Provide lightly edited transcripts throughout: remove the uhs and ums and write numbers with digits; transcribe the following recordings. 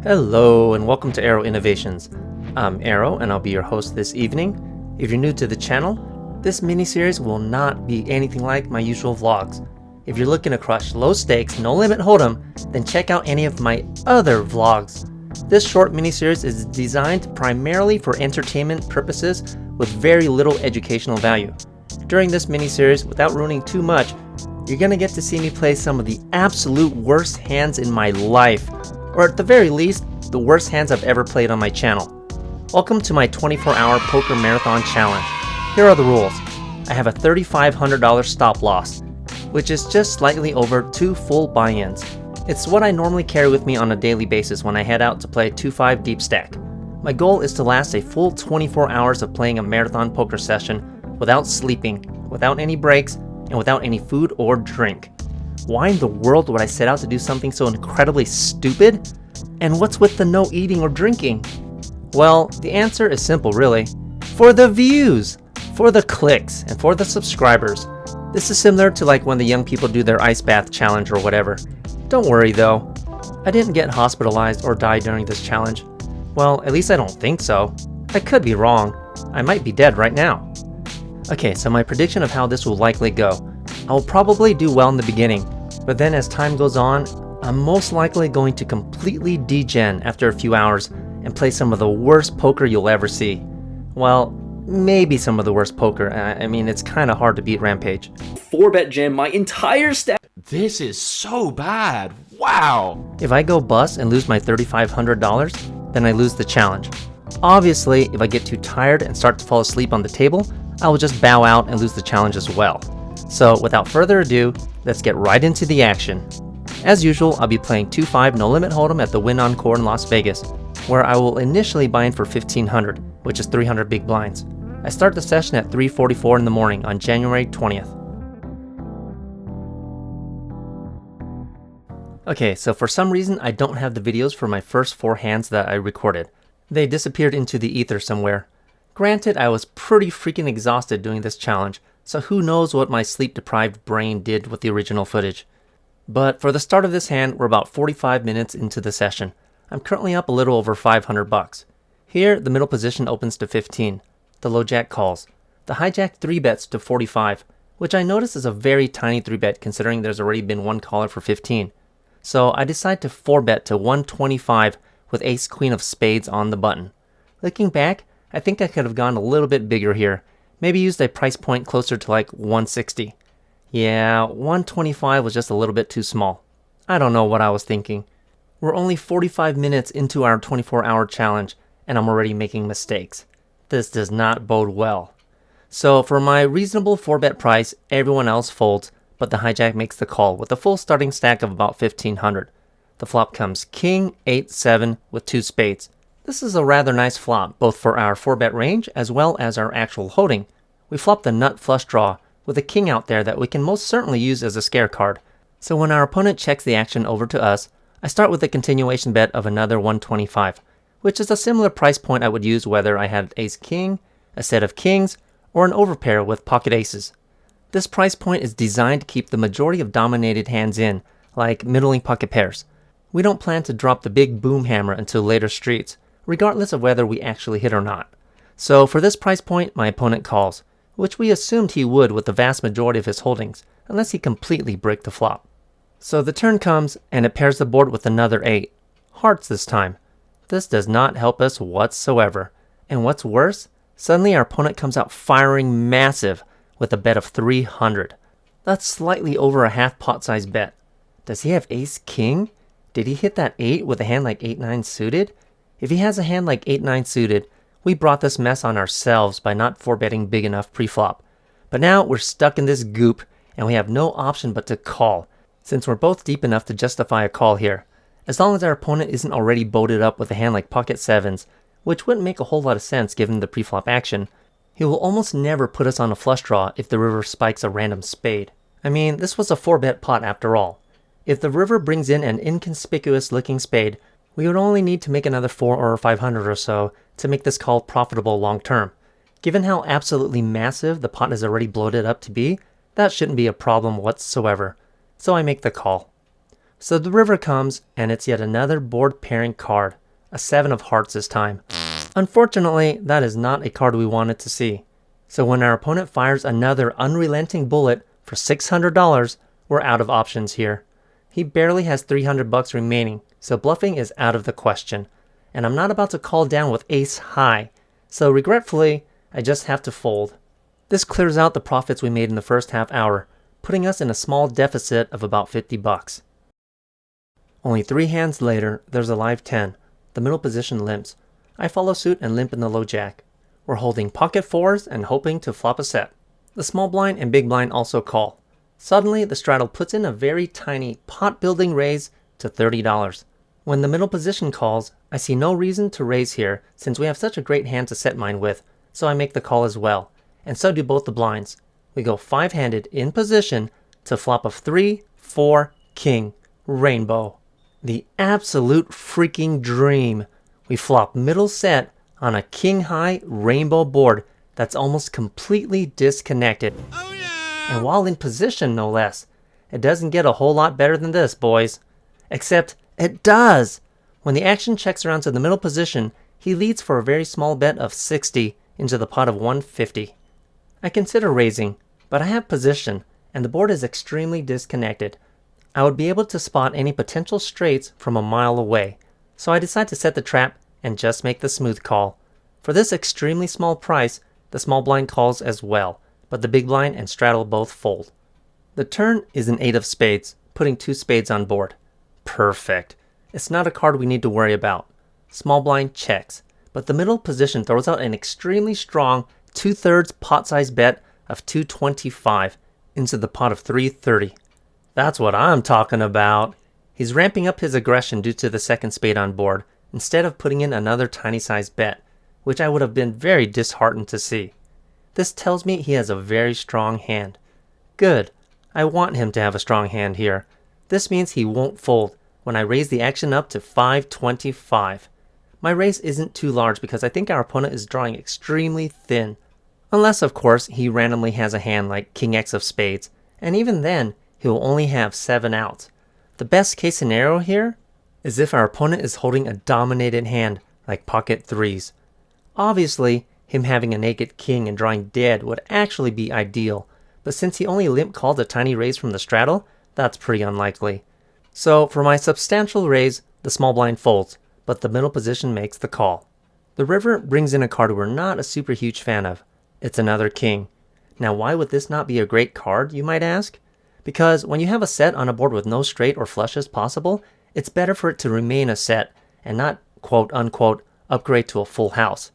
Hello and welcome to Aero Innovations. I'm Aero and I'll be your host this evening. If you're new to the channel, this mini-series will not be anything like my usual vlogs. If you're looking to crush low stakes, no limit hold'em, then check out any of my other vlogs. This short mini-series is designed primarily for entertainment purposes with very little educational value. During this mini-series, without ruining too much, you're gonna get to see me play some of the absolute worst hands in my life. Or at the very least, the worst hands I've ever played on my channel. Welcome to my 24-hour poker marathon challenge. Here are the rules. I have a $3,500 stop loss, which is just slightly over 2 full buy-ins. It's what I normally carry with me on a daily basis when I head out to play 2-5 deep stack. My goal is to last a full 24 hours of playing a marathon poker session without sleeping, without any breaks, and without any food or drink. Why in the world would I set out to do something so incredibly stupid? And what's with the no eating or drinking? Well, the answer is simple really. For the views, for the clicks, and for the subscribers. This is similar to like when the young people do their ice bath challenge or whatever. Don't worry though, I didn't get hospitalized or die during this challenge. Well, at least I don't think so. I could be wrong. I might be dead right now. Okay, so my prediction of how this will likely go. I will probably do well in the beginning, but then as time goes on, I'm most likely going to completely degen after a few hours and play some of the worst poker you'll ever see. Well, maybe some of the worst poker. I mean, it's kind of hard to beat Rampage. 4-bet jam my entire stack. This is so bad. Wow. If I go bust and lose my $3,500, then I lose the challenge. Obviously, if I get too tired and start to fall asleep on the table, I will just bow out and lose the challenge as well. So without further ado, let's get right into the action. As usual, I'll be playing 2-5 no limit hold'em at the Wynn Encore in Las Vegas, where I will initially buy in for $1,500, which is 300 big blinds. I start the session at 3:44 in the morning on January 20th. Okay, so for some reason I don't have the videos for my first 4 hands that I recorded. They disappeared into the ether somewhere. Granted, I was pretty freaking exhausted doing this challenge, so who knows what my sleep-deprived brain did with the original footage. But for the start of this hand, we're about 45 minutes into the session. I'm currently up a little over $500. Here, the middle position opens to 15. The low jack calls. The hijack 3-bets to 45, which I notice is a very tiny 3-bet considering there's already been one caller for 15. So I decide to 4-bet to 125 with ace-queen of spades on the button. Looking back, I think I could have gone a little bit bigger here. Maybe used a price point closer to like 160. Yeah, 125 was just a little bit too small. I don't know what I was thinking. We're only 45 minutes into our 24-hour challenge, and I'm already making mistakes. This does not bode well. So for my reasonable 4-bet price, everyone else folds, but the hijack makes the call with a full starting stack of about 1,500. The flop comes king, 8, 7 with 2 spades. This is a rather nice flop, both for our 4-bet range as well as our actual holding. We flop the nut flush draw with a king out there that we can most certainly use as a scare card. So when our opponent checks the action over to us, I start with a continuation bet of another 125, which is a similar price point I would use whether I had ace-king, a set of kings, or an overpair with pocket aces. This price point is designed to keep the majority of dominated hands in, like middling pocket pairs. We don't plan to drop the big boom hammer until later streets, regardless of whether we actually hit or not. So for this price point, my opponent calls, which we assumed he would with the vast majority of his holdings, unless he completely bricked the flop. So the turn comes, and it pairs the board with another 8. Hearts this time. This does not help us whatsoever. And what's worse, suddenly our opponent comes out firing massive with a bet of 300. That's slightly over a half pot size bet. Does he have ace-king? Did he hit that 8 with a hand like 8-9 suited? If he has a hand like 8-9 suited, we brought this mess on ourselves by not 4-betting big enough pre-flop. But now we're stuck in this goop and we have no option but to call, since we're both deep enough to justify a call here. As long as our opponent isn't already boated up with a hand like pocket 7s, which wouldn't make a whole lot of sense given the pre-flop action, he will almost never put us on a flush draw if the river spikes a random spade. I mean, this was a 4-bet pot after all. If the river brings in an inconspicuous looking spade, we would only need to make another 400 or 500 or so to make this call profitable long term. Given how absolutely massive the pot is already bloated up to be, that shouldn't be a problem whatsoever. So I make the call. So the river comes, and it's yet another board pairing card, a 7 of hearts this time. Unfortunately, that is not a card we wanted to see. So when our opponent fires another unrelenting bullet for $600, we're out of options here. He barely has $300 remaining, so bluffing is out of the question. And I'm not about to call down with ace high, so regretfully, I just have to fold. This clears out the profits we made in the first half hour, putting us in a small deficit of about $50. Only 3 hands later, there's a live 10. The middle position limps. I follow suit and limp in the low jack. We're holding pocket 4s and hoping to flop a set. The small blind and big blind also call. Suddenly, the straddle puts in a very tiny pot-building raise to $30. When the middle position calls, I see no reason to raise here since we have such a great hand to set mine with, so I make the call as well, and so do both the blinds. We go 5-handed in position to flop of 3, 4, king, rainbow. The absolute freaking dream. We flop middle set on a king-high rainbow board that's almost completely disconnected. Oh yeah! And while in position, no less. It doesn't get a whole lot better than this, boys. Except it does! When the action checks around to the middle position, he leads for a very small bet of 60 into the pot of 150. I consider raising, but I have position, and the board is extremely disconnected. I would be able to spot any potential straights from a mile away, so I decide to set the trap and just make the smooth call. For this extremely small price, the small blind calls as well, but the big blind and straddle both fold. The turn is an 8 of spades, putting 2 spades on board. Perfect. It's not a card we need to worry about. Small blind checks, but the middle position throws out an extremely strong 2/3 pot-size bet of 225 into the pot of 330. That's what I'm talking about. He's ramping up his aggression due to the second spade on board, instead of putting in another tiny size bet, which I would have been very disheartened to see. This tells me he has a very strong hand. Good. I want him to have a strong hand here. This means he won't fold when I raise the action up to 525. My raise isn't too large because I think our opponent is drawing extremely thin. Unless, of course, he randomly has a hand like King X of spades, and even then, he will only have 7 outs. The best case scenario here is if our opponent is holding a dominated hand like pocket 3s. Obviously, him having a naked king and drawing dead would actually be ideal, but since he only limp called a tiny raise from the straddle, that's pretty unlikely. So for my substantial raise, the small blind folds, but the middle position makes the call. The river brings in a card we're not a super huge fan of. It's another king. Now why would this not be a great card, you might ask? Because when you have a set on a board with no straight or flushes possible, it's better for it to remain a set and not quote unquote upgrade to a full house.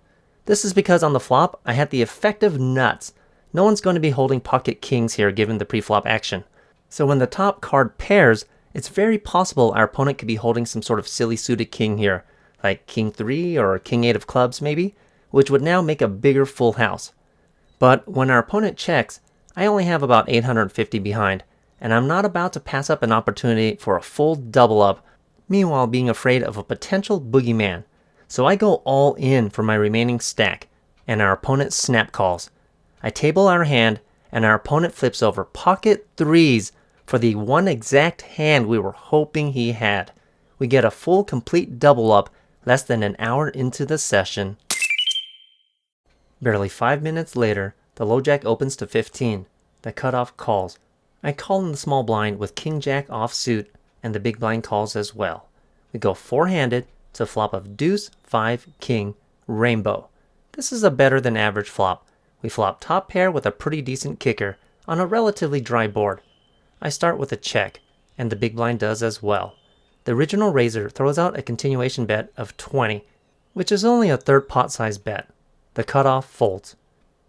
This is because on the flop, I had the effective nuts. No one's going to be holding pocket kings here given the pre-flop action. So when the top card pairs, it's very possible our opponent could be holding some sort of silly suited king here, like king 3 or king 8 of clubs maybe, which would now make a bigger full house. But when our opponent checks, I only have about 850 behind, and I'm not about to pass up an opportunity for a full double up, meanwhile being afraid of a potential boogeyman. So I go all in for my remaining stack, and our opponent snap calls. I table our hand, and our opponent flips over pocket 3s for the one exact hand we were hoping he had. We get a full complete double up less than an hour into the session. Barely 5 minutes later, the low jack opens to 15. The cutoff calls. I call in the small blind with king jack off suit, and the big blind calls as well. We go 4-handed to flop of deuce, 5, king, rainbow. This is a better than average flop. We flop top pair with a pretty decent kicker on a relatively dry board. I start with a check, and the big blind does as well. The original raiser throws out a continuation bet of 20, which is only a third pot size bet. The cutoff folds.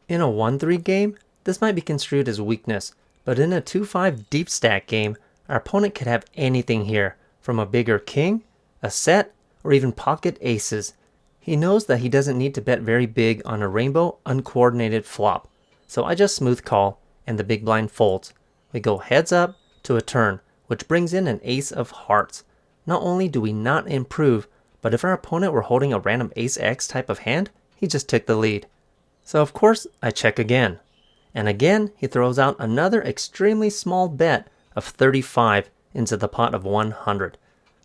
In a 1-3 game, this might be construed as weakness, but in a 2-5 deep stack game, our opponent could have anything here, from a bigger king, a set, or even pocket aces. He knows that he doesn't need to bet very big on a rainbow uncoordinated flop, so I just smooth call, and the big blind folds. We go heads up to a turn, which brings in an ace of hearts. Not only do we not improve, but if our opponent were holding a random ace X type of hand, he just took the lead. So of course, I check again. And again, he throws out another extremely small bet of 35 into the pot of 100.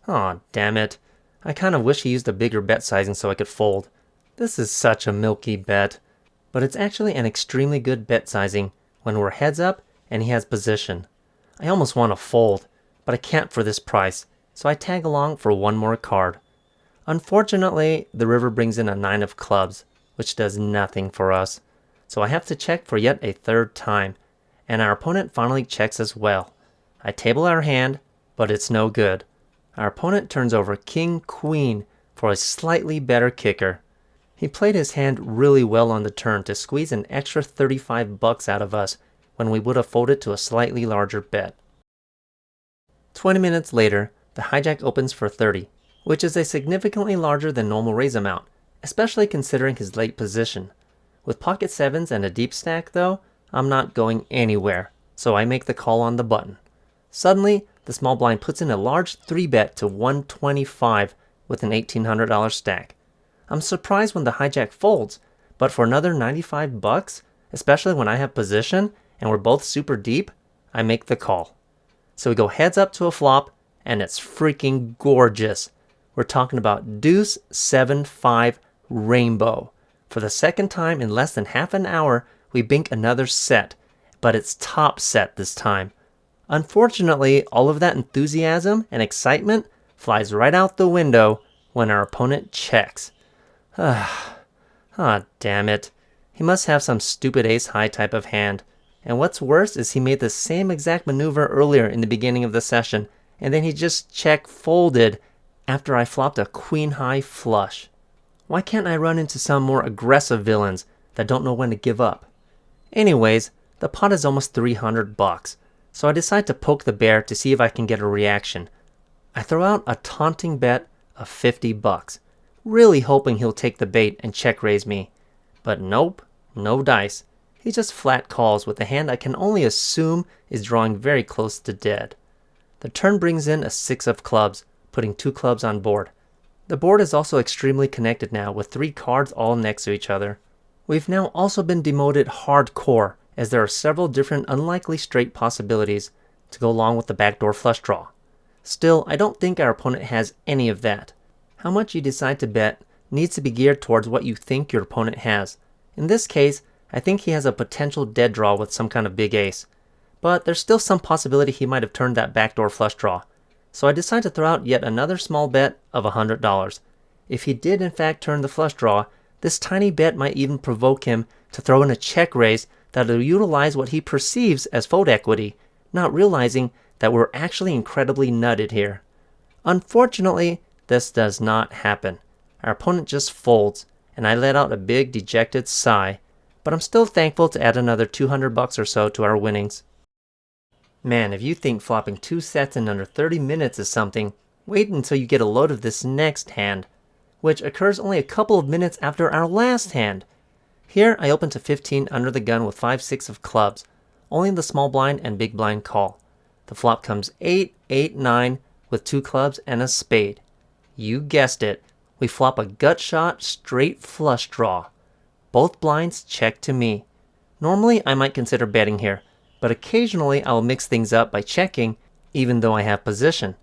Aw, damn it. I kind of wish he used a bigger bet sizing so I could fold. This is such a milky bet. But it's actually an extremely good bet sizing when we're heads up and he has position. I almost want to fold, but I can't for this price, so I tag along for one more card. Unfortunately, the river brings in a 9 of clubs, which does nothing for us. So I have to check for yet a third time, and our opponent finally checks as well. I table our hand, but it's no good. Our opponent turns over King Queen for a slightly better kicker. He played his hand really well on the turn to squeeze an extra $35 out of us when we would have folded to a slightly larger bet. 20 minutes later, the hijack opens for 30, which is a significantly larger than normal raise amount, especially considering his late position. With pocket sevens and a deep stack though, I'm not going anywhere, so I make the call on the button. Suddenly, the small blind puts in a large 3-bet to 125 with an $1,800 stack. I'm surprised when the hijack folds, but for another $95, especially when I have position and we're both super deep, I make the call. So we go heads up to a flop, and it's freaking gorgeous. We're talking about deuce 7-5 rainbow. For the second time in less than half an hour, we bink another set, but it's top set this time. Unfortunately, all of that enthusiasm and excitement flies right out the window when our opponent checks. Damn it. He must have some stupid ace-high type of hand. And what's worse is he made the same exact maneuver earlier in the beginning of the session, and then he just check-folded after I flopped a queen-high flush. Why can't I run into some more aggressive villains that don't know when to give up? Anyways, the pot is almost $300, so I decide to poke the bear to see if I can get a reaction. I throw out a taunting bet of $50, really hoping he'll take the bait and check raise me. But nope, no dice. He just flat calls with a hand I can only assume is drawing very close to dead. The turn brings in a 6 of clubs, putting 2 clubs on board. The board is also extremely connected now with 3 cards all next to each other. We've now also been demoted hardcore, as there are several different unlikely straight possibilities to go along with the backdoor flush draw. Still, I don't think our opponent has any of that. How much you decide to bet needs to be geared towards what you think your opponent has. In this case, I think he has a potential dead draw with some kind of big ace, but there's still some possibility he might have turned that backdoor flush draw. So I decide to throw out yet another small bet of $100. If he did in fact turn the flush draw, this tiny bet might even provoke him to throw in a check raise that will utilize what he perceives as fold equity, not realizing that we're actually incredibly nutted here. Unfortunately, this does not happen. Our opponent just folds, and I let out a big dejected sigh, but I'm still thankful to add another $200 or so to our winnings. Man, if you think flopping 2 sets in under 30 minutes is something, wait until you get a load of this next hand, which occurs only a couple of minutes after our last hand. Here I open to 15 under the gun with 5-6 of clubs, only the small blind and big blind call. The flop comes 8-8-9 with 2 clubs and a spade. You guessed it, we flop a gut shot straight flush draw. Both blinds check to me. Normally I might consider betting here, but occasionally I'll mix things up by checking even though I have position.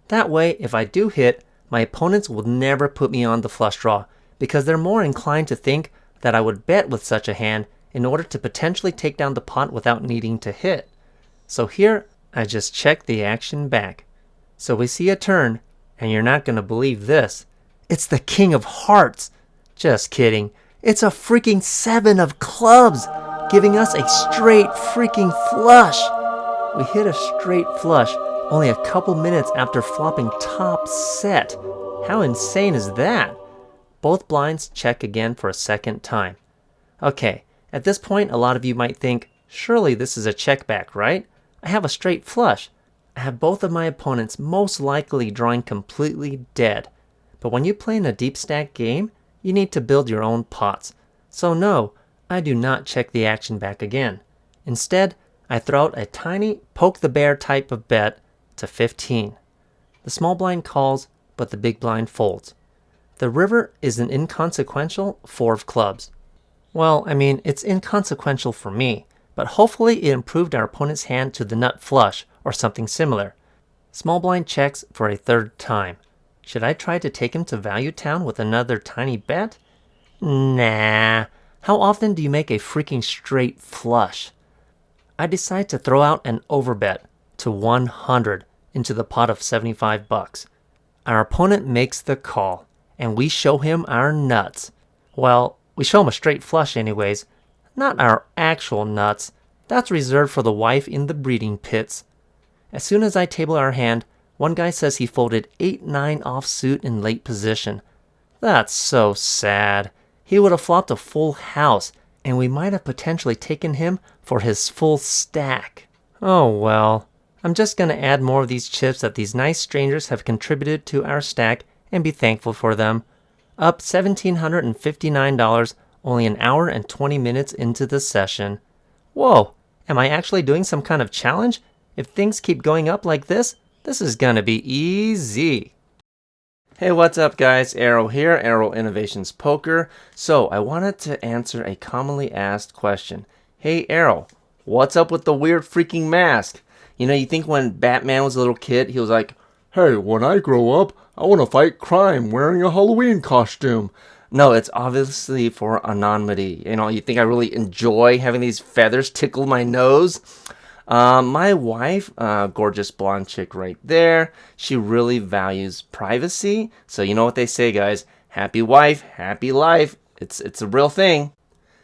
That way, if I do hit, my opponents will never put me on the flush draw because they're more inclined to think that I would bet with such a hand in order to potentially take down the pot without needing to hit. So here, I just check the action back. So we see a turn, and you're not going to believe this. It's the king of hearts. Just kidding. It's a freaking 7 of clubs, giving us a straight freaking flush. We hit a straight flush only a couple minutes after flopping top set. How insane is that? Both blinds check again for a second time. Okay, at this point a lot of you might think, surely this is a check back, right? I have a straight flush. I have both of my opponents most likely drawing completely dead. But when you play in a deep stack game, you need to build your own pots. So no, I do not check the action back again. Instead, I throw out a tiny poke the bear type of bet to 15. The small blind calls, but the big blind folds. The river is an inconsequential 4 of clubs. Well, I mean, it's inconsequential for me, but hopefully it improved our opponent's hand to the nut flush or something similar. Small blind checks for a third time. Should I try to take him to Value Town with another tiny bet? Nah. How often do you make a freaking straight flush? I decide to throw out an overbet to 100 into the pot of 75 bucks. Our opponent makes the call, and we show him our nuts. Well, we show him a straight flush anyways, not our actual nuts. That's reserved for the wife in the breeding pits. As soon as I table our hand, one guy says he folded 8-9 offsuit in late position. That's so sad. He would have flopped a full house, and we might have potentially taken him for his full stack. Oh well. I'm just going to add more of these chips that these nice strangers have contributed to our stack and be thankful for them. Up $1,759 only an hour and 20 minutes into the session. Whoa, am I actually doing some kind of challenge? If things keep going up like this is going to be easy. Hey, what's up guys? Aero here, Aero Innovations Poker. So I wanted to answer a commonly asked question. Hey Aero, what's up with the weird freaking mask? You know, you think when Batman was a little kid, he was like, hey, when I grow up, I want to fight crime wearing a Halloween costume. No, it's obviously for anonymity. You know, you think I really enjoy having these feathers tickle my nose? My wife, gorgeous blonde chick right there, she really values privacy. So you know what they say, guys, happy wife, happy life. It's a real thing.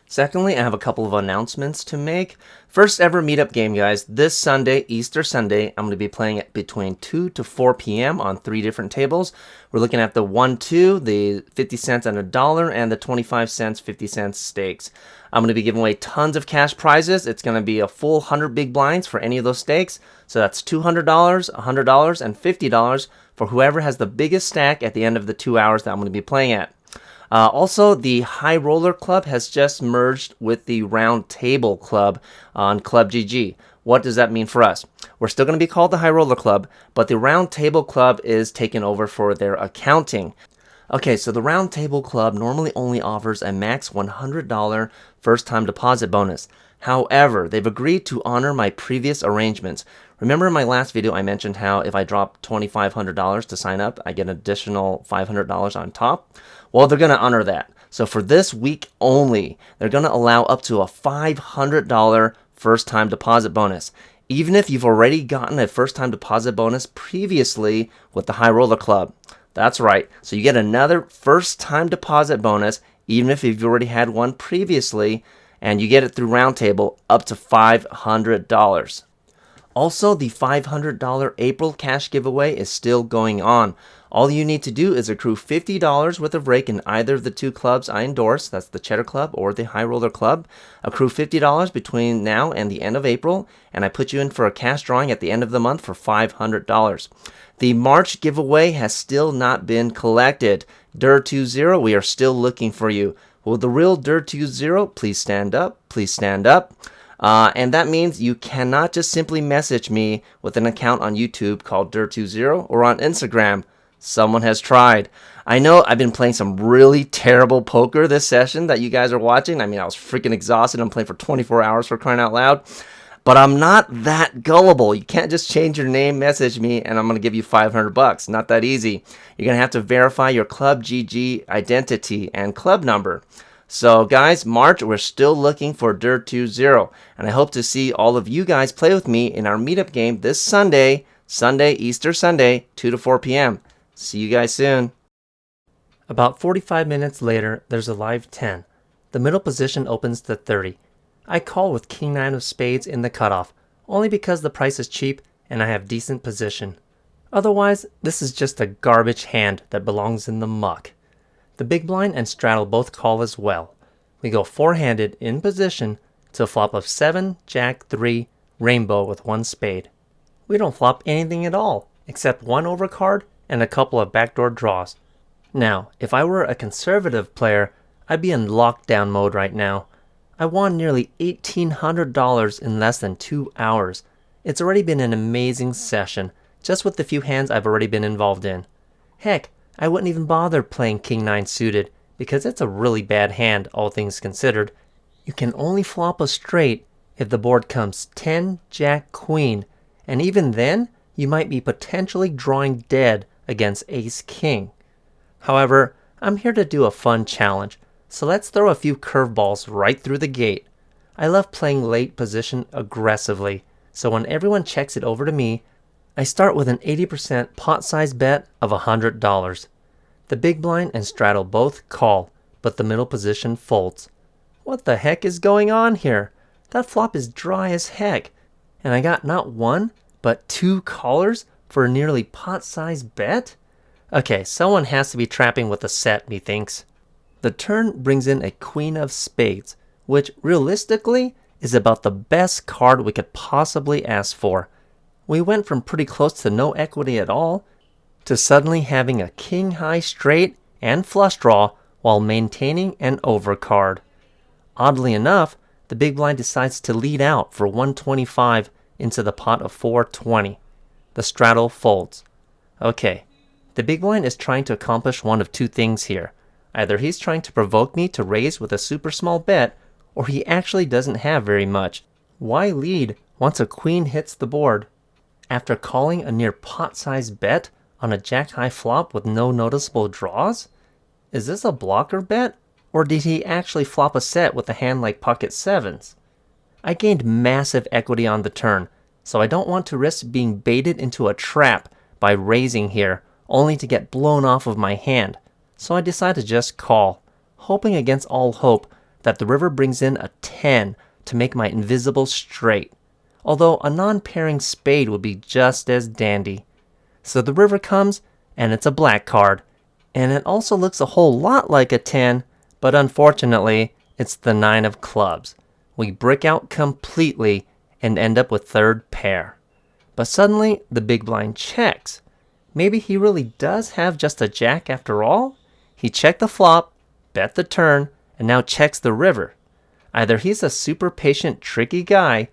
Secondly, I have a couple of announcements to make. First ever meetup game, guys. This Sunday, Easter Sunday, I'm going to be playing it between 2 to 4 p.m. on 3 different tables. We're looking at the 1-2, the 50 cents and $1, and the 25 cents, 50 cents stakes. I'm going to be giving away tons of cash prizes. It's going to be a full 100 big blinds for any of those stakes. So that's $200, $100, and $50 for whoever has the biggest stack at the end of the 2 hours that I'm going to be playing at. Also, the High Roller Club has just merged with the Round Table Club on Club GG. What does that mean for us? We're still going to be called the High Roller Club, but the Round Table Club is taken over for their accounting. Okay, so the Round Table Club normally only offers a max $100 first-time deposit bonus. However, they've agreed to honor my previous arrangements. Remember in my last video I mentioned how if I drop $2,500 to sign up, I get an additional $500 on top? Well, they're going to honor that. So for this week only, they're going to allow up to a $500 first-time deposit bonus. Even if you've already gotten a first-time deposit bonus previously with the High Roller Club. That's right. So you get another first-time deposit bonus even if you've already had one previously, and you get it through Roundtable up to $500. Also, the $500 April cash giveaway is still going on. All you need to do is accrue $50 worth of rake in either of the 2 clubs I endorse, that's the Cheddar Club or the High Roller Club. Accrue $50 between now and the end of April, and I put you in for a cash drawing at the end of the month for $500. The March giveaway has still not been collected. Dir20, we are still looking for you. Will the real Dir20 please stand up? Please stand up. And that means you cannot just simply message me with an account on YouTube called Dir20 or on Instagram. Someone has tried. I know I've been playing some really terrible poker this session that you guys are watching. I mean, I was freaking exhausted. I'm playing for 24 hours for crying out loud. But I'm not that gullible. You can't just change your name, message me, and I'm going to give you $500. Not that easy. You're going to have to verify your Club GG identity and club number. So guys, March, we're still looking for Dir20, and I hope to see all of you guys play with me in our meetup game this Sunday, Easter Sunday, 2 to 4 p.m. See you guys soon. About 45 minutes later, there's a live 10. The middle position opens to 30. I call with King 9 of spades in the cutoff, only because the price is cheap and I have decent position. Otherwise, this is just a garbage hand that belongs in the muck. The big blind and straddle both call as well. We go four-handed in position to a flop of 7, Jack, 3, rainbow with 1 spade. We don't flop anything at all, except 1 overcard and a couple of backdoor draws. Now, if I were a conservative player, I'd be in lockdown mode right now. I won nearly $1,800 in less than 2 hours. It's already been an amazing session, just with the few hands I've already been involved in. Heck, I wouldn't even bother playing King 9 suited, because it's a really bad hand, all things considered. You can only flop a straight if the board comes 10, Jack, Queen, and even then, you might be potentially drawing dead against ace-king. However, I'm here to do a fun challenge, so let's throw a few curveballs right through the gate. I love playing late position aggressively, so when everyone checks it over to me, I start with an 80% pot size bet of $100. The big blind and straddle both call, but the middle position folds. What the heck is going on here? That flop is dry as heck, and I got not one, but two callers for a nearly pot size bet? Okay, someone has to be trapping with a set, methinks. The turn brings in a queen of spades, which realistically is about the best card we could possibly ask for. We went from pretty close to no equity at all to suddenly having a king high straight and flush draw while maintaining an overcard. Oddly enough, the big blind decides to lead out for 125 into the pot of 420. The straddle folds. Okay, the big blind is trying to accomplish one of two things here. Either he's trying to provoke me to raise with a super small bet, or he actually doesn't have very much. Why lead once a queen hits the board? After calling a near pot-sized bet on a jack-high flop with no noticeable draws? Is this a blocker bet, or did he actually flop a set with a hand like pocket sevens? I gained massive equity on the turn, so I don't want to risk being baited into a trap by raising here, only to get blown off of my hand. So I decide to just call, hoping against all hope that the river brings in a 10 to make my invisible straight, although a non-pairing spade would be just as dandy. So the river comes, and it's a black card, and it also looks a whole lot like a 10, but unfortunately, it's the 9 of clubs. We brick out completely and end up with third pair. But suddenly, the big blind checks. Maybe he really does have just a jack after all? He checked the flop, bet the turn, and now checks the river. Either he's a super patient, tricky guy,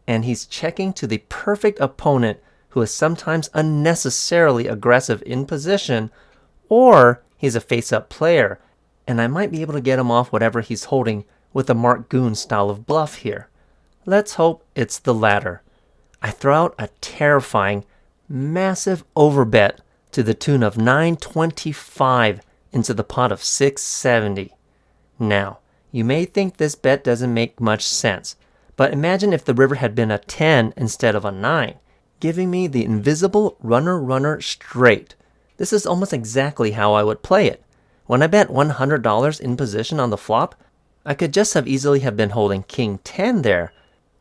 and he's checking to the perfect opponent who is sometimes unnecessarily aggressive in position, or he's a face-up player, and I might be able to get him off whatever he's holding with a Mark Goon style of bluff here. Let's hope it's the latter. I throw out a terrifying, massive overbet to the tune of 925 into the pot of 670. Now, you may think this bet doesn't make much sense, but imagine if the river had been a 10 instead of a 9, giving me the invisible runner-runner straight. This is almost exactly how I would play it. When I bet $100 in position on the flop, I could just have easily have been holding King 10 there,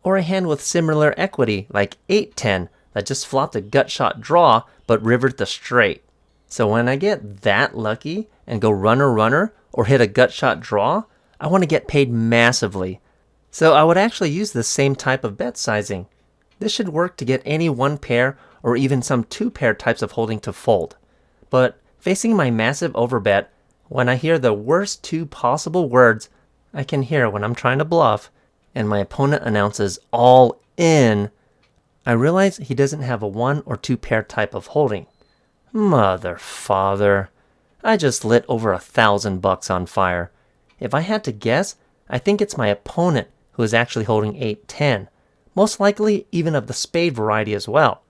or a hand with similar equity like 8-10 that just flopped a gut shot draw but rivered the straight. So when I get that lucky and go runner-runner or hit a gut shot draw, I want to get paid massively. So I would actually use the same type of bet sizing. This should work to get any one pair or even some two pair types of holding to fold. But facing my massive overbet, when I hear the worst two possible words I can hear when I'm trying to bluff, and my opponent announces all in, I realize he doesn't have a one or two pair type of holding. Mother father, I just lit over $1,000 on fire. If I had to guess, I think it's my opponent who is actually holding 8-10, most likely even of the spade variety as well.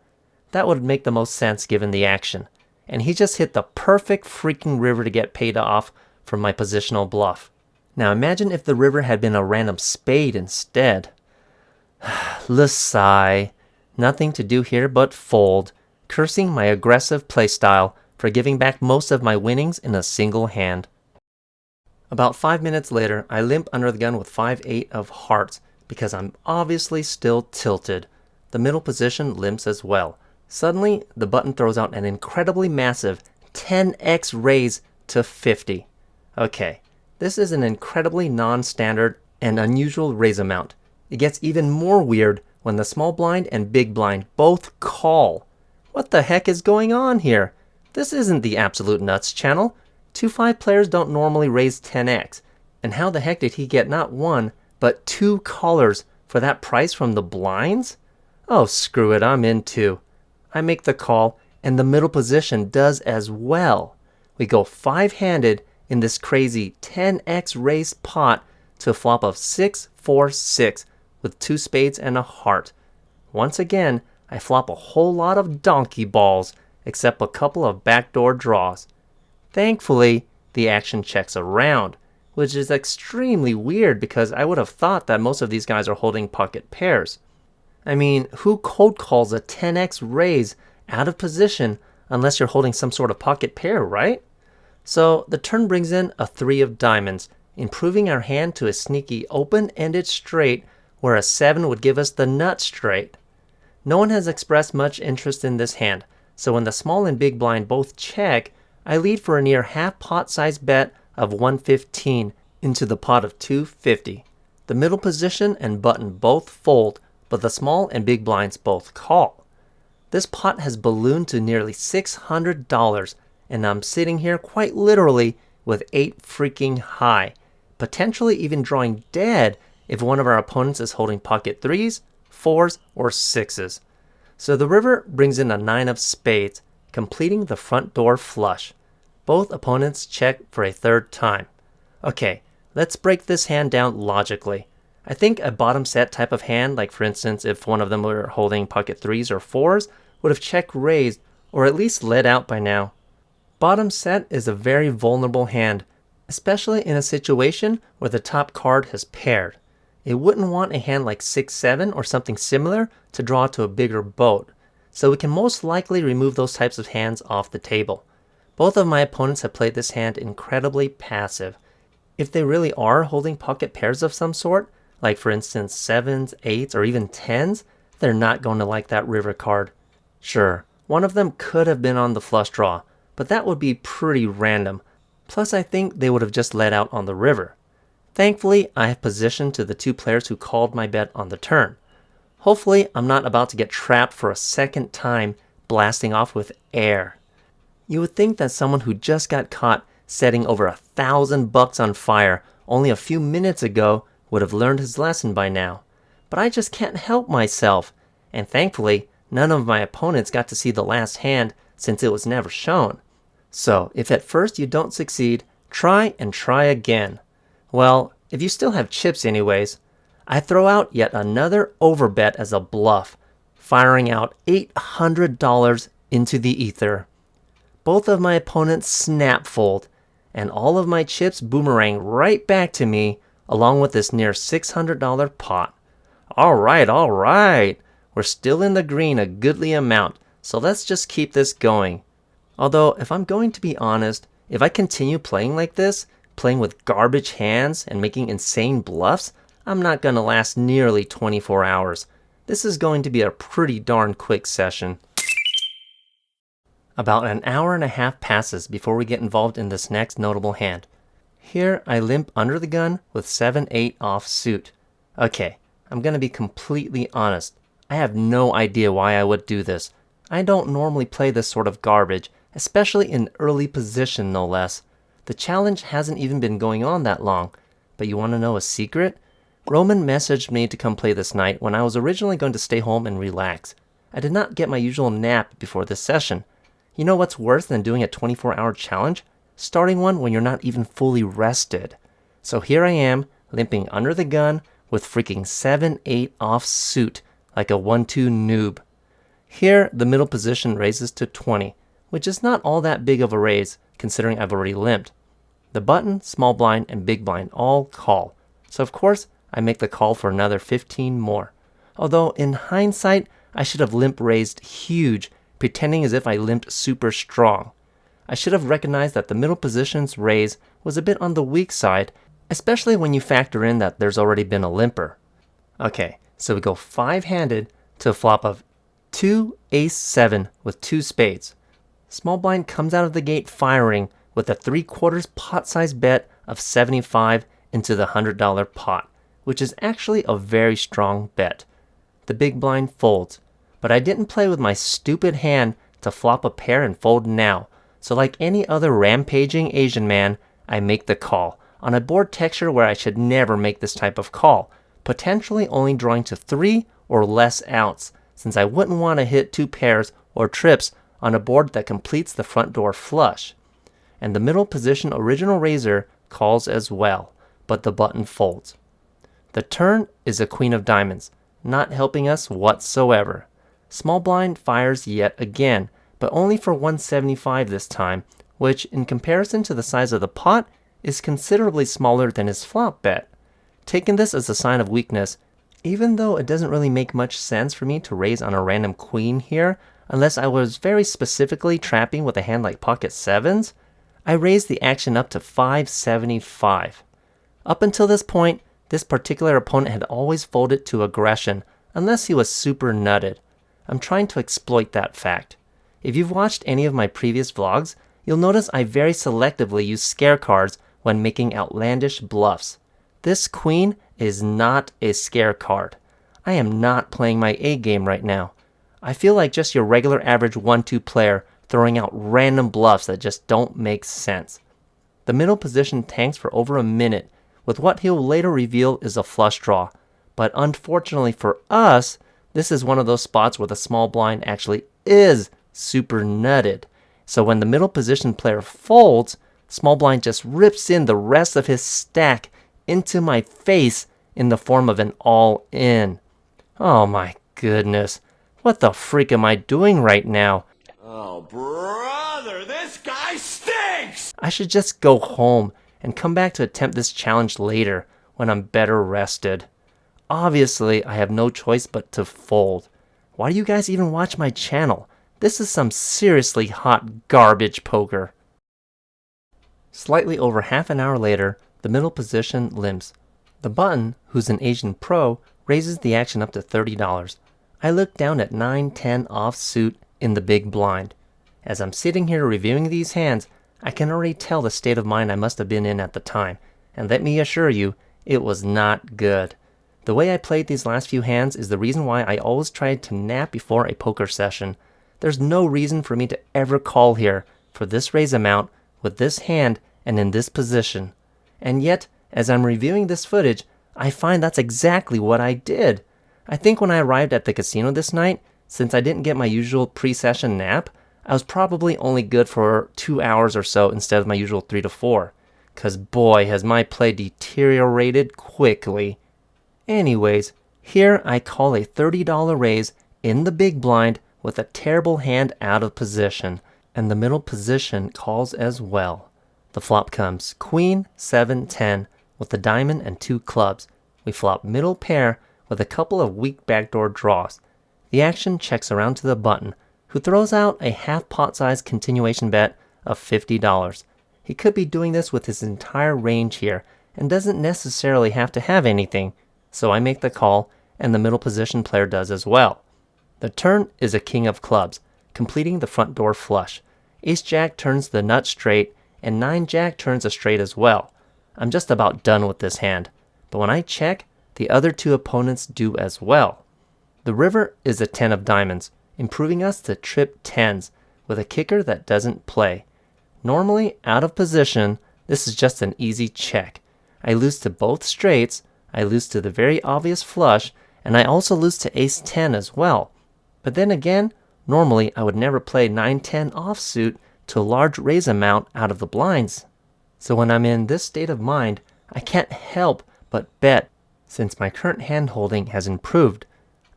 That would make the most sense given the action, and he just hit the perfect freaking river to get paid off from my positional bluff. Now imagine if the river had been a random spade instead. Sigh. Nothing to do here but fold, cursing my aggressive playstyle for giving back most of my winnings in a single hand. About 5 minutes later, I limp under the gun with 5-8 of hearts because I'm obviously still tilted. The middle position limps as well. Suddenly, the button throws out an incredibly massive 10x raise to 50. Okay, this is an incredibly non-standard and unusual raise amount. It gets even more weird when the small blind and big blind both call. What the heck is going on here? This isn't the Absolute Nuts channel. 2-5 players don't normally raise 10x. And how the heck did he get not one, but two callers for that price from the blinds? Oh, screw it, I'm in too. I make the call, and the middle position does as well. We go five-handed in this crazy 10x raise pot to a flop of 6-4-6 with two spades and a heart. Once again, I flop a whole lot of donkey balls, except a couple of backdoor draws. Thankfully, the action checks around, which is extremely weird because I would have thought that most of these guys are holding pocket pairs. I mean, who cold calls a 10x raise out of position unless you're holding some sort of pocket pair, right? So the turn brings in a 3 of diamonds, improving our hand to a sneaky open-ended straight where a 7 would give us the nut straight. No one has expressed much interest in this hand, so when the small and big blind both check, I lead for a near half pot size bet of 115 into the pot of 250. The middle position and button both fold, but the small and big blinds both call. This pot has ballooned to nearly $600, and I'm sitting here quite literally with 8 freaking high, potentially even drawing dead if one of our opponents is holding pocket 3s, 4s, or 6s. So the river brings in a 9 of spades, completing the front door flush. Both opponents check for a third time. Okay, let's break this hand down logically. I think a bottom set type of hand, like for instance if one of them were holding pocket 3s or 4s, would have check raised or at least led out by now. Bottom set is a very vulnerable hand, especially in a situation where the top card has paired. It wouldn't want a hand like 6-7 or something similar to draw to a bigger boat, so we can most likely remove those types of hands off the table. Both of my opponents have played this hand incredibly passive. If they really are holding pocket pairs of some sort, like for instance 7s, 8s, or even 10s, they're not going to like that river card. Sure, one of them could have been on the flush draw, but that would be pretty random. Plus I think they would have just let out on the river. Thankfully, I have positioned to the 2 players who called my bet on the turn. Hopefully, I'm not about to get trapped for a second time blasting off with air. You would think that someone who just got caught setting over $1,000 on fire only a few minutes ago would have learned his lesson by now. But I just can't help myself, and thankfully, none of my opponents got to see the last hand since it was never shown. So, if at first you don't succeed, try and try again. Well, if you still have chips anyways, I throw out yet another overbet as a bluff, firing out $800 into the ether. Both of my opponents snap fold, and all of my chips boomerang right back to me along with this near $600 pot. Alright, we're still in the green a goodly amount, so let's just keep this going. Although, if I'm going to be honest, if I continue playing like this, playing with garbage hands and making insane bluffs, I'm not going to last nearly 24 hours. This is going to be a pretty darn quick session. About an hour and a half passes before we get involved in this next notable hand. Here I limp under the gun with 7-8 off suit. Okay, I'm going to be completely honest. I have no idea why I would do this. I don't normally play this sort of garbage, especially in early position no less. The challenge hasn't even been going on that long, but you want to know a secret? Roman messaged me to come play this night when I was originally going to stay home and relax. I did not get my usual nap before this session. You know what's worse than doing a 24-hour challenge? Starting one when you're not even fully rested. So here I am, limping under the gun with freaking 7-8 off suit, like a 1-2 noob. Here, the middle position raises to 20, which is not all that big of a raise, considering I've already limped. The button, small blind, and big blind all call, so of course I make the call for another 15 more. Although in hindsight, I should have limp raised huge, pretending as if I limped super strong. I should have recognized that the middle position's raise was a bit on the weak side, especially when you factor in that there's already been a limper. Okay, so we go 5-handed to a flop of 2 ace-7 with 2 spades. Small blind comes out of the gate firing with a 3/4 pot size bet of 75 into the $100 pot, which is actually a very strong bet. The big blind folds, but I didn't play with my stupid hand to flop a pair and fold now, so like any other rampaging Asian man, I make the call on a board texture where I should never make this type of call, potentially only drawing to 3 or less outs, since I wouldn't want to hit 2 pairs or trips on a board that completes the front door flush. And the middle position original raiser calls as well, but the button folds. The turn is a queen of diamonds, not helping us whatsoever. Small blind fires yet again, but only for 175 this time, which in comparison to the size of the pot is considerably smaller than his flop bet. Taking this as a sign of weakness, even though it doesn't really make much sense for me to raise on a random queen here, unless I was very specifically trapping with a hand like pocket sevens, I raised the action up to 575. Up until this point, this particular opponent had always folded to aggression, unless he was super nutted. I'm trying to exploit that fact. If you've watched any of my previous vlogs, you'll notice I very selectively use scare cards when making outlandish bluffs. This queen is not a scare card. I am not playing my A game right now. I feel like just your regular average 1-2 player throwing out random bluffs that just don't make sense. The middle position tanks for over a minute with what he'll later reveal is a flush draw. But unfortunately for us, this is one of those spots where the small blind actually is super nutted. So when the middle position player folds, small blind just rips in the rest of his stack into my face in the form of an all-in. Oh my goodness. What the freak am I doing right now? Oh, brother, this guy stinks! I should just go home and come back to attempt this challenge later when I'm better rested. Obviously, I have no choice but to fold. Why do you guys even watch my channel? This is some seriously hot garbage poker. Slightly over half an hour later, the middle position limps. The button, who's an Asian pro, raises the action up to $30. I look down at 9-10 offsuit in the big blind. As I'm sitting here reviewing these hands, I can already tell the state of mind I must have been in at the time, and let me assure you, it was not good. The way I played these last few hands is the reason why I always tried to nap before a poker session. There's no reason for me to ever call here for this raise amount with this hand and in this position. And yet, as I'm reviewing this footage, I find that's exactly what I did. I think when I arrived at the casino this night, since I didn't get my usual pre-session nap, I was probably only good for 2 hours or so instead of my usual 3 to 4. Cause boy, has my play deteriorated quickly. Anyways, here I call a $30 raise in the big blind with a terrible hand out of position, and the middle position calls as well. The flop comes Queen, 7, 10 with the diamond and 2 clubs. We flop middle pair with a couple of weak backdoor draws. The action checks around to the button, who throws out a half pot size continuation bet of $50. He could be doing this with his entire range here and doesn't necessarily have to have anything, so I make the call and the middle position player does as well. The turn is a king of clubs, completing the front door flush. Ace-jack turns the nut straight and 9-jack turns a straight as well. I'm just about done with this hand, but when I check, the other 2 opponents do as well. The river is a 10 of diamonds, improving us to trip 10s with a kicker that doesn't play. Normally out of position, this is just an easy check. I lose to both straights, I lose to the very obvious flush, and I also lose to ace 10 as well. But then again, normally I would never play 9-10 offsuit to a large raise amount out of the blinds. So when I'm in this state of mind, I can't help but bet since my current hand holding has improved.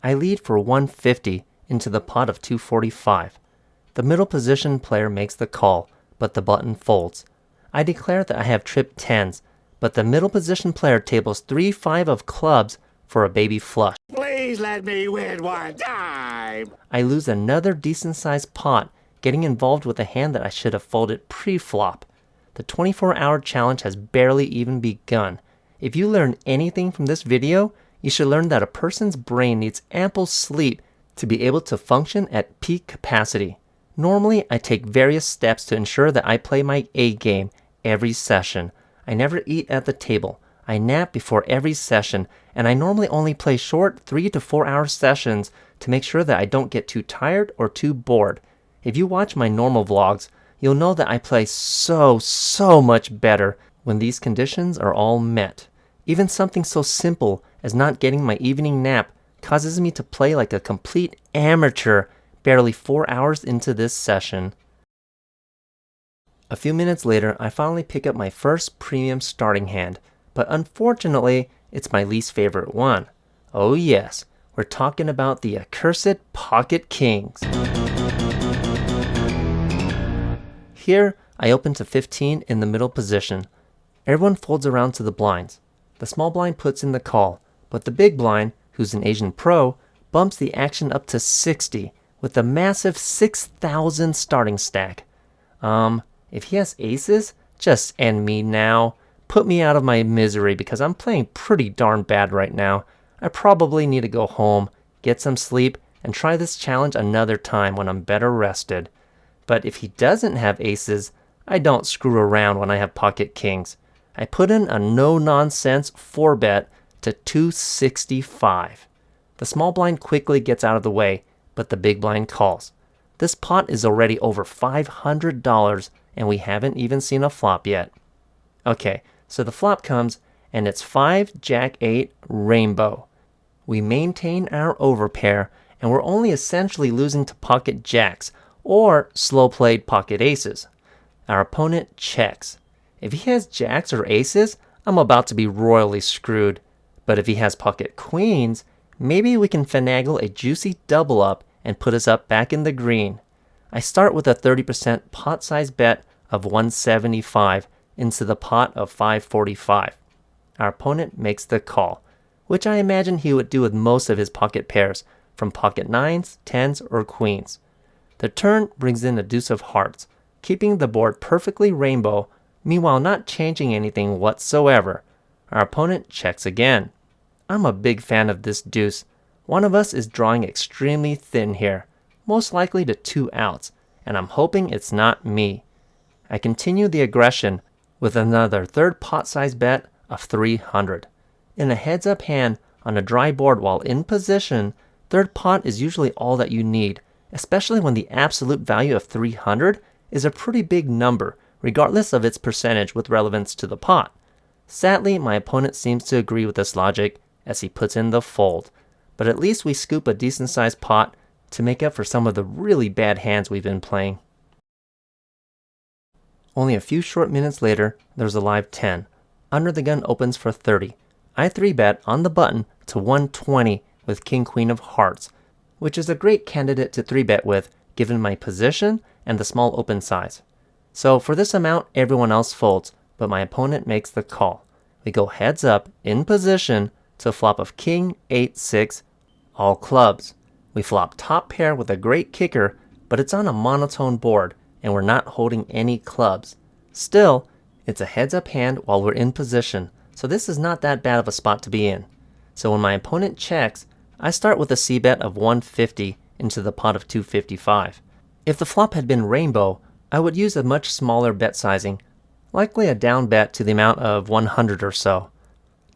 I lead for 150 into the pot of 245. The middle position player makes the call, but the button folds. I declare that I have tripped 10s, but the middle position player tables 3-5 of clubs for a baby flush. Please let me win one time. I lose another decent sized pot, getting involved with a hand that I should have folded pre-flop. The 24-hour challenge has barely even begun. If you learn anything from this video, you should learn that a person's brain needs ample sleep to be able to function at peak capacity. Normally, I take various steps to ensure that I play my A game every session. I never eat at the table. I nap before every session, and I normally only play short 3 to 4 hour sessions to make sure that I don't get too tired or too bored. If you watch my normal vlogs, you'll know that I play so much better when these conditions are all met. Even something so simple as not getting my evening nap causes me to play like a complete amateur barely 4 hours into this session. A few minutes later, I finally pick up my first premium starting hand, but unfortunately, it's my least favorite one. Oh yes, We're talking about the accursed pocket kings. Here, I open to 15 in the middle position. Everyone folds around to the blinds. The small blind puts in the call, but the big blind, who's an Asian pro, bumps the action up to 60 with a massive 6,000 starting stack. If he has aces, just end me now. Put me out of my misery because I'm playing pretty darn bad right now. I probably need to go home, get some sleep, and try this challenge another time when I'm better rested. But if he doesn't have aces, I don't screw around when I have pocket kings. I put in a no-nonsense 4-bet to 265. The small blind quickly gets out of the way, but the big blind calls. This pot is already over $500, and we haven't even seen a flop yet. Okay, so the flop comes, and it's 5 Jack 8 rainbow. We maintain our overpair, and we're only essentially losing to pocket jacks, or slow-played pocket aces. Our opponent checks. If he has jacks or aces, I'm about to be royally screwed. But if he has pocket queens, maybe we can finagle a juicy double up and put us up back in the green. I start with a 30% pot size bet of 175 into the pot of 545. Our opponent makes the call, which I imagine he would do with most of his pocket pairs, from pocket 9s, 10s, or queens. The turn brings in a deuce of hearts, keeping the board perfectly rainbow, meanwhile not changing anything whatsoever. Our opponent checks again. I'm a big fan of this deuce. One of us is drawing extremely thin here, most likely to 2 outs, and I'm hoping it's not me. I continue the aggression with another third pot size bet of 300. In a heads-up hand on a dry board while in position, third pot is usually all that you need, especially when the absolute value of 300 is a pretty big number, regardless of its percentage with relevance to the pot. Sadly, my opponent seems to agree with this logic as he puts in the fold, but at least we scoop a decent-sized pot to make up for some of the really bad hands we've been playing. Only a few short minutes later, there's a live 10. Under the gun opens for 30. I 3-bet on the button to 120 with King-Queen of Hearts, which is a great candidate to 3-bet with given my position and the small open size. So for this amount, everyone else folds, but my opponent makes the call. We go heads up in position to a flop of King 8-6, all clubs. We flop top pair with a great kicker, but it's on a monotone board, and we're not holding any clubs. Still, it's a heads up hand while we're in position, so this is not that bad of a spot to be in. So when my opponent checks, I start with a c-bet of 150 into the pot of 255. If the flop had been rainbow, I would use a much smaller bet sizing, likely a down bet to the amount of 100 or so.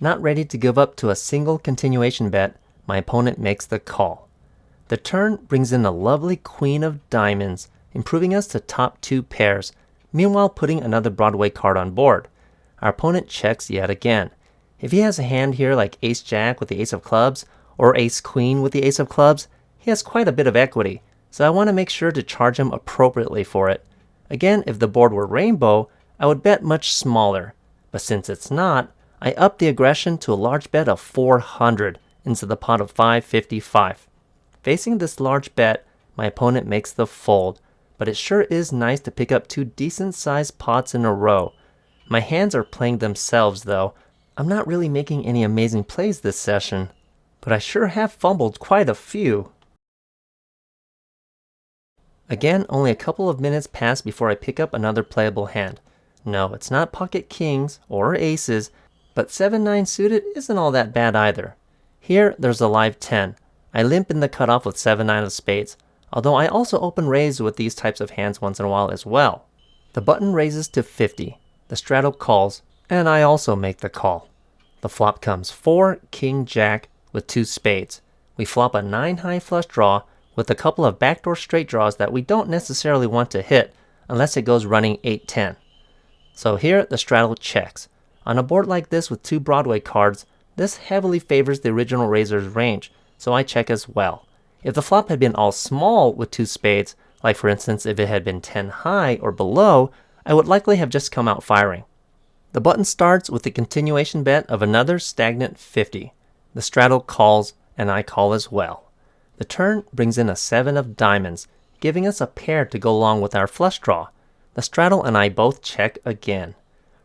Not ready to give up to a single continuation bet, my opponent makes the call. The turn brings in a lovely queen of diamonds, improving us to top 2 pairs, meanwhile putting another Broadway card on board. Our opponent checks yet again. If he has a hand here like ace-jack with the ace of clubs, or ace-queen with the ace of clubs, he has quite a bit of equity, so I want to make sure to charge him appropriately for it. Again, if the board were rainbow, I would bet much smaller, but since it's not, I up the aggression to a large bet of 400 into the pot of 555. Facing this large bet, my opponent makes the fold, but it sure is nice to pick up 2 decent-sized pots in a row. My hands are playing themselves though. I'm not really making any amazing plays this session, but I sure have fumbled quite a few. Again, only a couple of minutes pass before I pick up another playable hand. No, it's not pocket kings or aces, but 7-9 suited isn't all that bad either. Here, there's a live 10. I limp in the cutoff with 7-9 of spades, although I also open raise with these types of hands once in a while as well. The button raises to 50. The straddle calls, and I also make the call. The flop comes 4 king-jack with 2 spades. We flop a 9-high flush draw with a couple of backdoor straight draws that we don't necessarily want to hit unless it goes running 8-10. So here the straddle checks. On a board like this with 2 Broadway cards, this heavily favors the original raiser's range, so I check as well. If the flop had been all small with 2 spades, like for instance if it had been 10 high or below, I would likely have just come out firing. The button starts with a continuation bet of another stagnant 50. The straddle calls, and I call as well. The turn brings in a 7 of diamonds, giving us a pair to go along with our flush draw. The straddle and I both check again.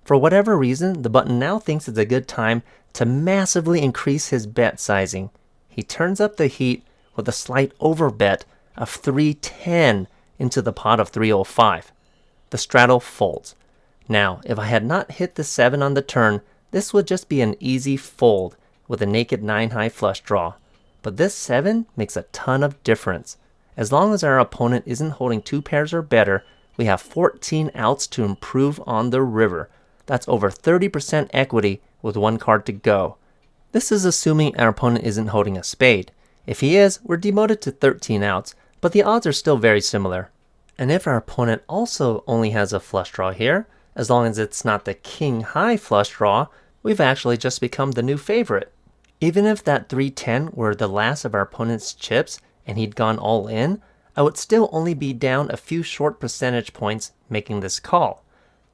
For whatever reason, the button now thinks it's a good time to massively increase his bet sizing. He turns up the heat with a slight overbet of 310 into the pot of 305. The straddle folds. Now, if I had not hit the 7 on the turn, this would just be an easy fold with a naked 9 high flush draw. But this 7 makes a ton of difference. As long as our opponent isn't holding 2 pairs or better, we have 14 outs to improve on the river. That's over 30% equity with 1 card to go. This is assuming our opponent isn't holding a spade. If he is, we're demoted to 13 outs, but the odds are still very similar. And if our opponent also only has a flush draw here, as long as it's not the king high flush draw, we've actually just become the new favorite. Even if that 310 were the last of our opponent's chips and he'd gone all in, I would still only be down a few short percentage points making this call.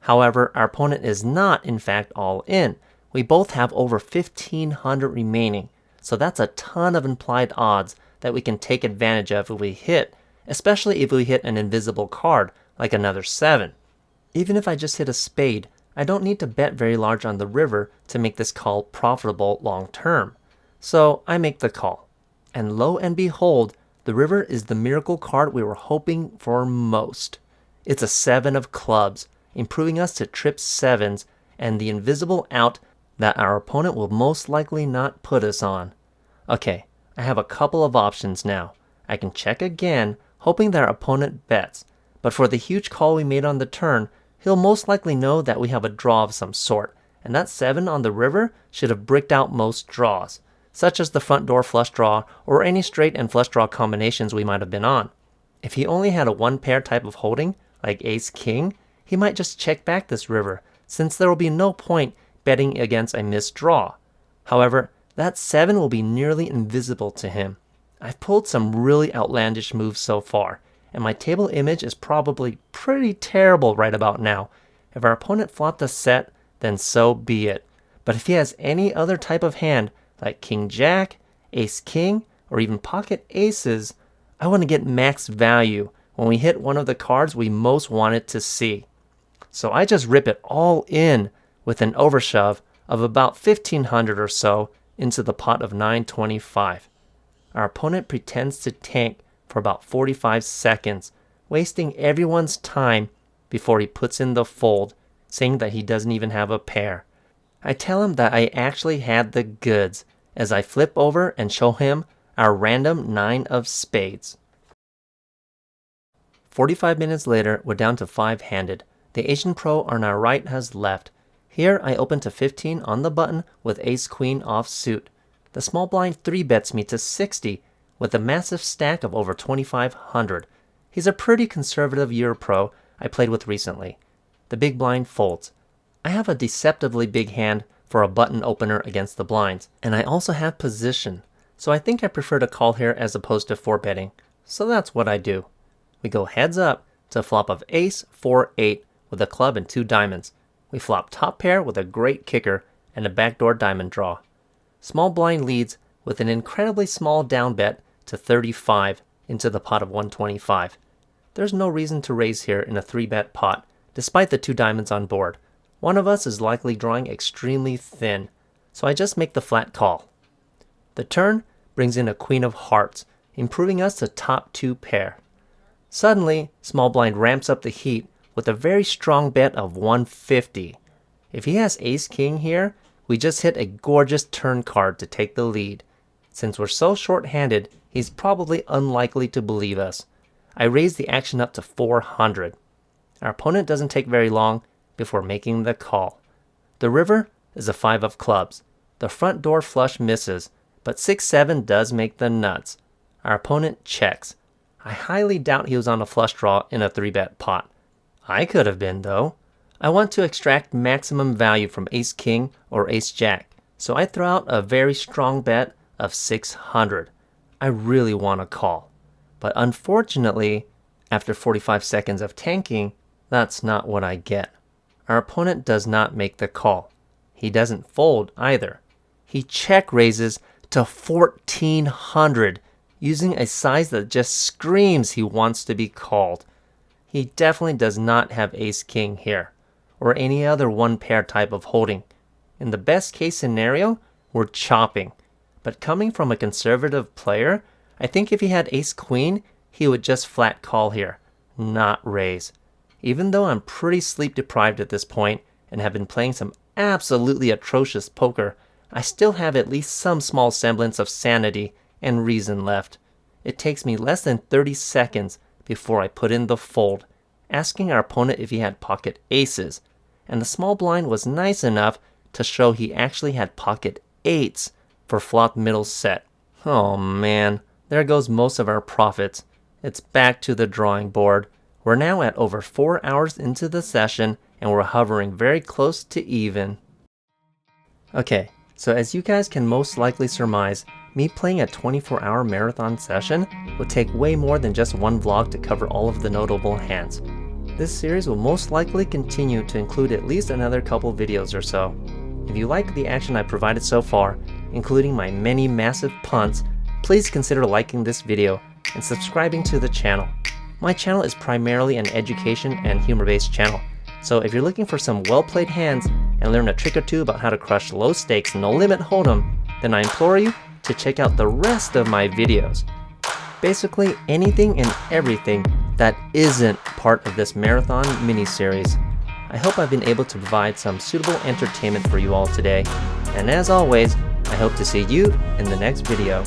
However, our opponent is not in fact all in. We both have over 1,500 remaining, so that's a ton of implied odds that we can take advantage of if we hit, especially if we hit an invisible card like another 7. Even if I just hit a spade, I don't need to bet very large on the river to make this call profitable long term. So I make the call. And lo and behold, the river is the miracle card we were hoping for most. It's a 7 of clubs, improving us to trip 7s and the invisible out that our opponent will most likely not put us on. Okay, I have a couple of options now. I can check again, hoping that our opponent bets, but for the huge call we made on the turn, he'll most likely know that we have a draw of some sort, and that 7 on the river should have bricked out most draws, such as the front door flush draw or any straight and flush draw combinations we might have been on. If he only had a 1 pair type of holding, like ace-king, he might just check back this river, since there will be no point betting against a missed draw. However, that 7 will be nearly invisible to him. I've pulled some really outlandish moves so far, and my table image is probably pretty terrible right about now. If our opponent flopped a set, then so be it. But if he has any other type of hand, like king-jack, ace-king, or even pocket aces, I want to get max value when we hit one of the cards we most wanted to see. So I just rip it all in with an overshove of about 1,500 or so into the pot of 925. Our opponent pretends to tank for about 45 seconds, wasting everyone's time before he puts in the fold, saying that he doesn't even have a pair. I tell him that I actually had the goods as I flip over and show him our random 9 of spades. 45 minutes later, we're down to 5-handed. The Asian pro on our right has left. Here I open to 15 on the button with ace-queen offsuit. The small blind 3-bets me to 60 with a massive stack of over 2,500. He's a pretty conservative Euro pro I played with recently. The big blind folds. I have a deceptively big hand for a button opener against the blinds, and I also have position, so I think I prefer to call here as opposed to 4-betting, so that's what I do. We go heads up to a flop of ace, 4, 8 with a club and 2 diamonds. We flop top pair with a great kicker and a backdoor diamond draw. Small blind leads with an incredibly small down bet to 35 into the pot of 125. There's no reason to raise here in a 3-bet pot, despite the 2 diamonds on board. One of us is likely drawing extremely thin, so I just make the flat call. The turn brings in a queen of hearts, improving us to top 2 pair. Suddenly, small blind ramps up the heat with a very strong bet of 150. If he has ace-king here, we just hit a gorgeous turn card to take the lead. Since we're so short-handed, he's probably unlikely to believe us. I raise the action up to 400. Our opponent doesn't take very long before making the call. The river is a 5 of clubs. The front door flush misses, but 6-7 does make the nuts. Our opponent checks. I highly doubt he was on a flush draw in a 3-bet pot. I could have been, though. I want to extract maximum value from ace-king or ace-jack, so I throw out a very strong bet of 600. I really want to call. But unfortunately, after 45 seconds of tanking, that's not what I get. Our opponent does not make the call. He doesn't fold either. He check raises to 1400, using a size that just screams he wants to be called. He definitely does not have ace-king here, or any other one-pair type of holding. In the best case scenario, we're chopping. But coming from a conservative player, I think if he had ace-queen, he would just flat call here, not raise. Even though I'm pretty sleep deprived at this point and have been playing some absolutely atrocious poker, I still have at least some small semblance of sanity and reason left. It takes me less than 30 seconds before I put in the fold, asking our opponent if he had pocket aces, and the small blind was nice enough to show he actually had pocket eights for flop middle set. Oh man, there goes most of our profits. It's back to the drawing board. We're now at over 4 hours into the session and we're hovering very close to even. Okay, so as you guys can most likely surmise, me playing a 24-hour marathon session will take way more than just one vlog to cover all of the notable hands. This series will most likely continue to include at least another couple videos or so. If you like the action I provided so far, including my many massive punts, please consider liking this video and subscribing to the channel. My channel is primarily an education and humor-based channel, so if you're looking for some well-played hands and learn a trick or two about how to crush low-stakes no-limit hold'em, then I implore you to check out the rest of my videos. Basically anything and everything that isn't part of this marathon mini-series. I hope I've been able to provide some suitable entertainment for you all today, and as always, I hope to see you in the next video.